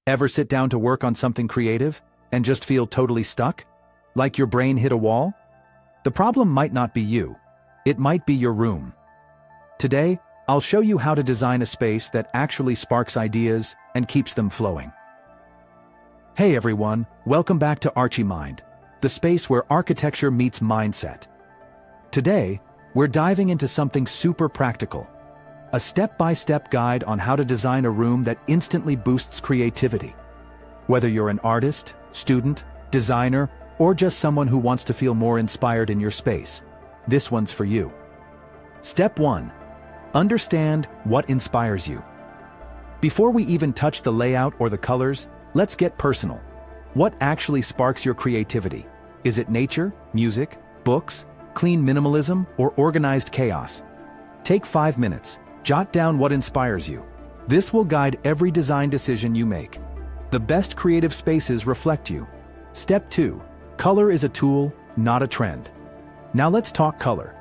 Ever sit down to work on something creative and just feel totally stuck? Like your brain hit a wall? The problem might not be you. It might be your room. Today, I'll show you how to design a space that actually sparks ideas and keeps them flowing. Hey everyone, welcome back to Organise, the space where architecture meets mindset. Today, we're diving into something super practical. A step-by-step guide on how to design a room that instantly boosts creativity. Whether you're an artist, student, designer, or just someone who wants to feel more inspired in your space, this one's for you. Step 1. Understand what inspires you. Before we even touch the layout or the colors, let's get personal. What actually sparks your creativity? Is it nature, music, books, clean minimalism, or organized chaos? Take 5 minutes. Jot down what inspires you. This will guide every design decision you make. The best creative spaces reflect you. Step 2. Color is a tool, not a trend. Now let's talk color.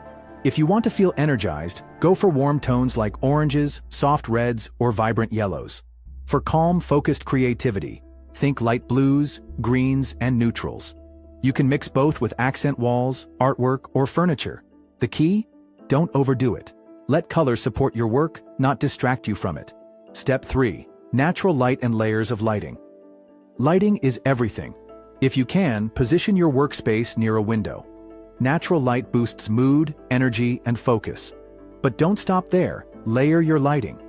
If you want to feel energized, go for warm tones like oranges, soft reds, or vibrant yellows. For calm, focused creativity, think light blues, greens, and neutrals. You can mix both with accent walls, artwork, or furniture. The key? Don't overdo it. Let color support your work, not distract you from it. Step 3. Natural light and layers of lighting. Lighting is everything. If you can, position your workspace near a window. Natural light boosts mood, energy, and focus. But don't stop there. Layer your lighting.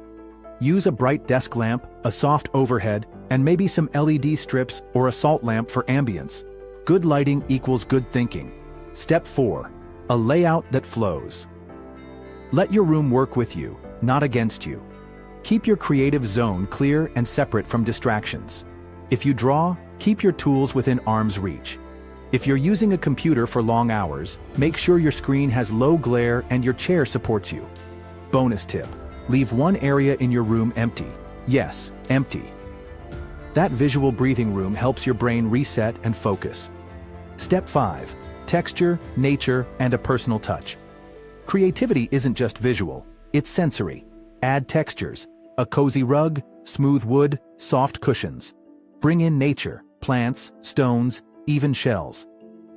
Use a bright desk lamp, a soft overhead, and maybe some LED strips or a salt lamp for ambience. Good lighting equals good thinking. Step 4. A layout that flows. Let your room work with you, not against you. Keep your creative zone clear and separate from distractions. If you draw, keep your tools within arm's reach. If you're using a computer for long hours, make sure your screen has low glare and your chair supports you. Bonus tip: leave one area in your room empty. Yes, empty. That visual breathing room helps your brain reset and focus. Step 5. Texture, nature, and a personal touch. Creativity isn't just visual, it's sensory. Add textures: a cozy rug, smooth wood, soft cushions. Bring in nature, plants, stones, even shells.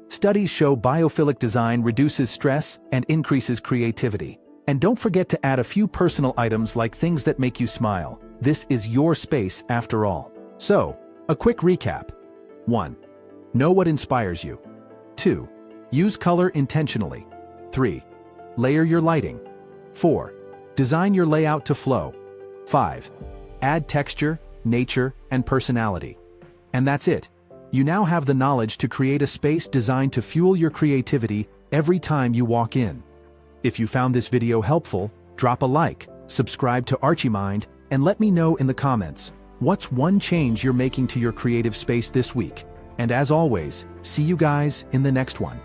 Studies show biophilic design reduces stress and increases creativity. And don't forget to add a few personal items like things that make you smile. This is your space after all. So, a quick recap. 1. Know what inspires you. 2. Use color intentionally. 3. Layer your lighting. 4. Design your layout to flow. 5. Add texture, nature, and personality. And that's it. You now have the knowledge to create a space designed to fuel your creativity every time you walk in. If you found this video helpful, drop a like, subscribe to Organise, and let me know in the comments, what's one change you're making to your creative space this week? And as always, see you guys in the next one.